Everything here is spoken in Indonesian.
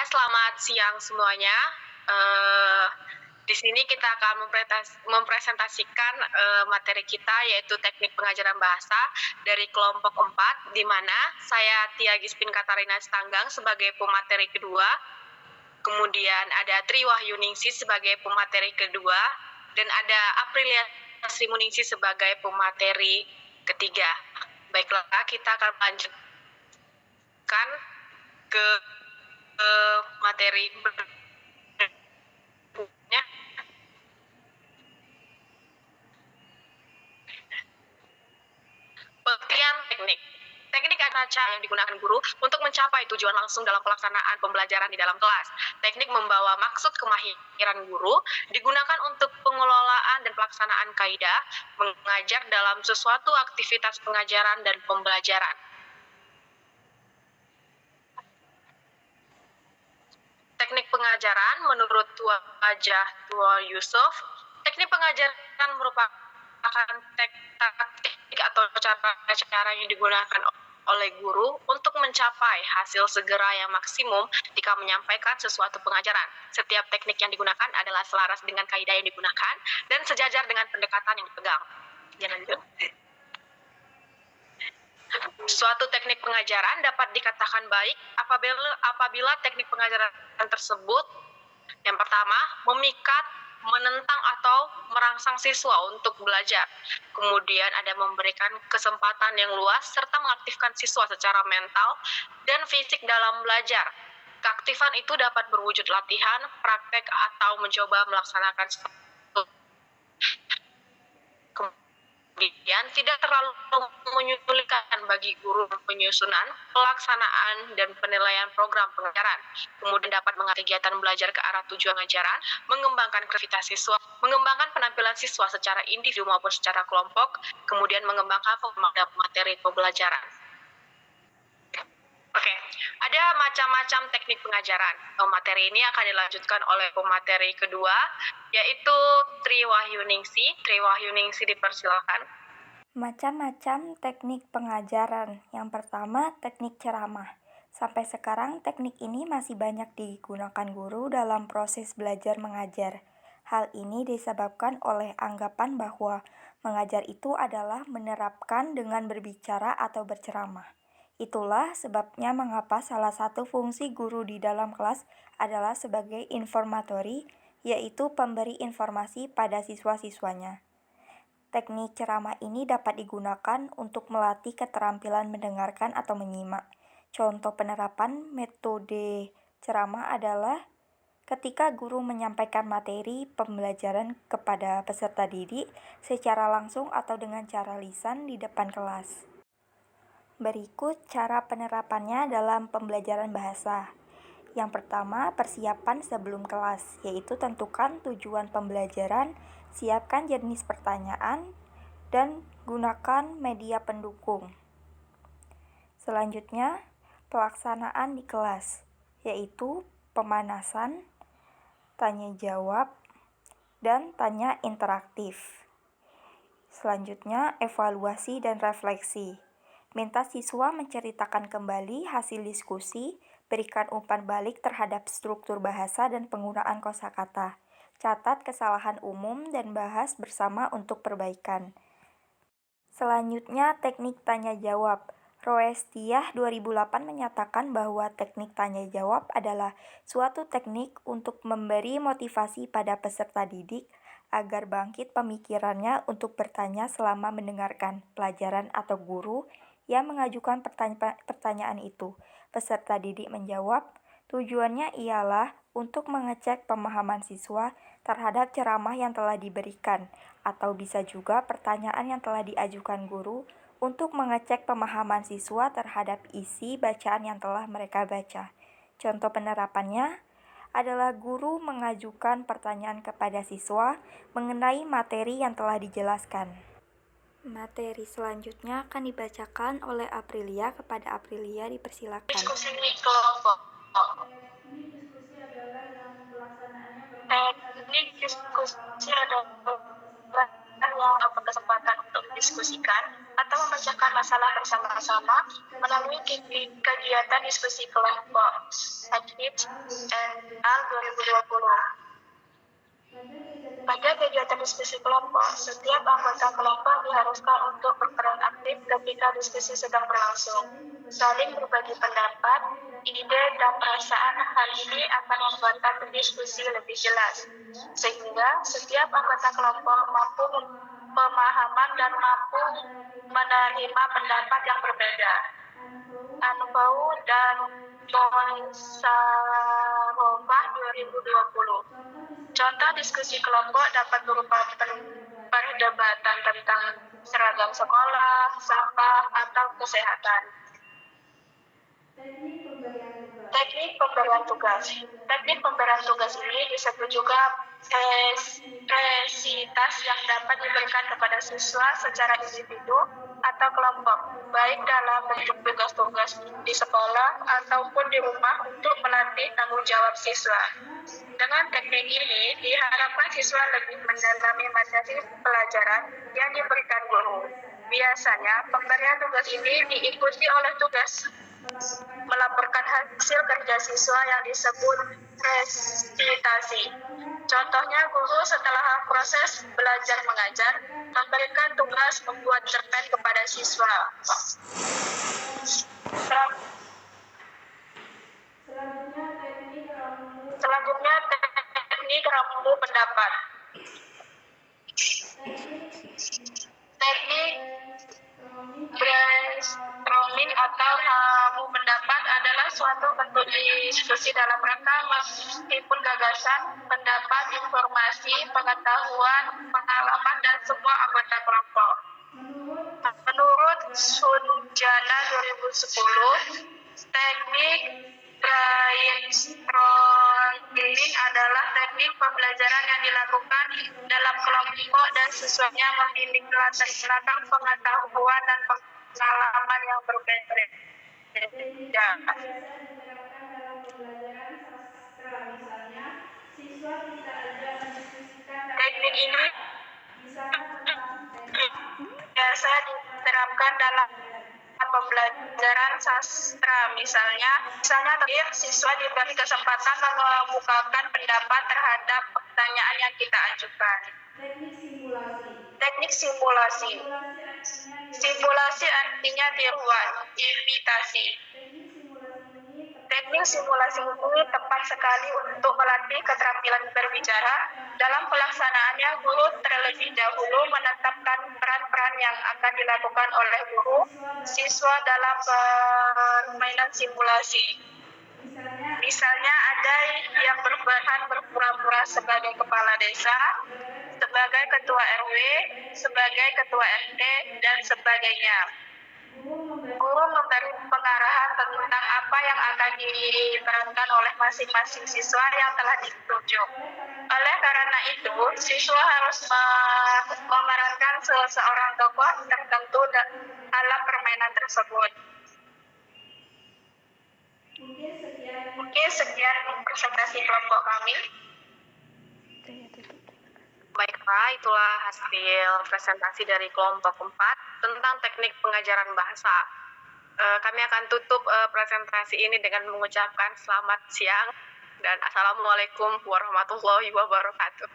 Selamat siang semuanya. Di sini kita akan mempresentasikan materi kita, yaitu teknik pengajaran bahasa dari kelompok 4, di mana saya Tia Gispin Katarina Stanggang sebagai pemateri kedua, kemudian ada Tri Wahyuningsi sebagai pemateri kedua, dan ada Aprilia Srimuningsi sebagai pemateri ketiga. Baiklah, kita akan lanjutkan ke materi berikutnya. Pengertian teknik. Teknik adalah cara yang digunakan guru untuk mencapai tujuan langsung dalam pelaksanaan pembelajaran di dalam kelas. Teknik membawa maksud kemahiran guru, digunakan untuk pengelolaan dan pelaksanaan kaidah, mengajar dalam sesuatu aktivitas pengajaran dan pembelajaran. Teknik pengajaran menurut Wajah Tua Yusuf, teknik pengajaran merupakan taktik atau cara yang digunakan oleh guru untuk mencapai hasil segera yang maksimum jika menyampaikan sesuatu pengajaran. Setiap teknik yang digunakan adalah selaras dengan kaidah yang digunakan dan sejajar dengan pendekatan yang dipegang. Lanjut. Suatu teknik pengajaran dapat dikatakan baik apabila teknik pengajaran tersebut, yang pertama, memikat, menentang atau merangsang siswa untuk belajar. Kemudian ada memberikan kesempatan yang luas serta mengaktifkan siswa secara mental dan fisik dalam belajar. Keaktifan itu dapat berwujud latihan, praktek, atau mencoba melaksanakan kemudian tidak terlalu menyulitkan bagi guru penyusunan, pelaksanaan, dan penilaian program pengajaran. Kemudian dapat mengarah kegiatan belajar ke arah tujuan ajaran, mengembangkan kreativitas siswa, mengembangkan penampilan siswa secara individu maupun secara kelompok, kemudian mengembangkan materi pembelajaran. Oke, ada macam-macam teknik pengajaran. Materi ini akan dilanjutkan oleh pemateri kedua, yaitu Tri Wahyuningsi. Tri Wahyuningsi, dipersilakan. Macam-macam teknik pengajaran. Yang pertama, teknik ceramah. Sampai sekarang, teknik ini masih banyak digunakan guru dalam proses belajar mengajar. Hal ini disebabkan oleh anggapan bahwa mengajar itu adalah menerapkan dengan berbicara atau berceramah. Itulah sebabnya mengapa salah satu fungsi guru di dalam kelas adalah sebagai informatori, yaitu pemberi informasi pada siswa-siswanya. Teknik ceramah ini dapat digunakan untuk melatih keterampilan mendengarkan atau menyimak. Contoh penerapan metode ceramah adalah ketika guru menyampaikan materi pembelajaran kepada peserta didik secara langsung atau dengan cara lisan di depan kelas. Berikut cara penerapannya dalam pembelajaran bahasa. Yang pertama, persiapan sebelum kelas, yaitu tentukan tujuan pembelajaran, siapkan jenis pertanyaan, dan gunakan media pendukung. Selanjutnya, pelaksanaan di kelas, yaitu pemanasan, tanya jawab, dan tanya interaktif. Selanjutnya, evaluasi dan refleksi. Minta siswa menceritakan kembali hasil diskusi, berikan umpan balik terhadap struktur bahasa dan penggunaan kosakata. Catat kesalahan umum dan bahas bersama untuk perbaikan. Selanjutnya, teknik tanya-jawab. Roestiah 2008 menyatakan bahwa teknik tanya-jawab adalah suatu teknik untuk memberi motivasi pada peserta didik agar bangkit pemikirannya untuk bertanya selama mendengarkan pelajaran atau guru yang mengajukan pertanyaan itu. Peserta didik menjawab, tujuannya ialah untuk mengecek pemahaman siswa terhadap ceramah yang telah diberikan, atau bisa juga pertanyaan yang telah diajukan guru untuk mengecek pemahaman siswa terhadap isi bacaan yang telah mereka baca. Contoh penerapannya adalah guru mengajukan pertanyaan kepada siswa mengenai materi yang telah dijelaskan. Materi selanjutnya akan dibacakan oleh Aprilia. Kepada Aprilia dipersilakan. Diskusi kelompok. Teknik diskusi adalah yang berkesempatan untuk mendiskusikan atau memecahkan masalah bersama-sama melalui kegiatan diskusi kelompok. Teknik HNL 2020. Pada kegiatan diskusi kelompok, setiap anggota kelompok diharuskan untuk berperan aktif ketika diskusi sedang berlangsung, saling berbagi pendapat, ide, dan perasaan. Hal ini akan membuat diskusi lebih jelas, sehingga setiap anggota kelompok mampu pemahaman dan mampu menerima pendapat yang berbeda. Anbau dan Moissaroffah 2020. Contoh diskusi kelompok dapat berupa perdebatan tentang seragam sekolah, sampah, atau kesehatan. Teknik pemberian tugas. Teknik pemberian tugas ini disebut juga presitas yang dapat diberikan kepada siswa secara individu atau kelompok, baik dalam bentuk tugas-tugas di sekolah ataupun di rumah untuk melatih tanggung jawab siswa. Dengan teknik ini, diharapkan siswa lebih mendalami materi pelajaran yang diberikan guru. Biasanya, pemberian tugas ini diikuti oleh tugas melaporkan hasil kerja siswa yang disebut presentasi. Contohnya, guru setelah proses belajar mengajar memberikan tugas membuat cerpen kepada siswa. Selanjutnya, teknik ramu pendapat. Teknik brainstorming atau ramu pendapat adalah suatu bentuk diskusi dalam rangka meskipun gagasan, pendapat, informasi, pengetahuan, pengalaman, dan semua anggota kelompok. Menurut Sunjana 2010, teknik brainstorming adalah teknik pembelajaran yang dilakukan dalam kelompok dan siswanya memiliki latar belakang pengetahuan dan pengalaman yang berbeda. Teknik ini biasa diterapkan dalam pembelajaran sastra, misalnya terakhir siswa diberi kesempatan mengemukakan pendapat terhadap pertanyaan yang kita ajukan. Teknik simulasi. Simulasi artinya tiruan, imitasi. Teknik simulasi ini tepat sekali untuk melatih keterampilan berbicara. Dalam pelaksanaannya, guru terlebih dahulu menetapkan peran-peran yang akan dilakukan oleh guru siswa dalam permainan simulasi. Misalnya ada yang berpura-pura sebagai kepala desa, sebagai ketua RW, sebagai ketua RT, dan sebagainya. Guru memberi pengarahan tentang apa yang akan diperankan oleh masing-masing siswa yang telah ditunjuk. Oleh karena itu, siswa harus memerankan seseorang tokoh tertentu dalam permainan tersebut. Mungkin sekian presentasi kelompok kami. Baiklah, itulah hasil presentasi dari kelompok 4 tentang teknik pengajaran bahasa. Kami akan tutup presentasi ini dengan mengucapkan selamat siang dan assalamualaikum warahmatullahi wabarakatuh.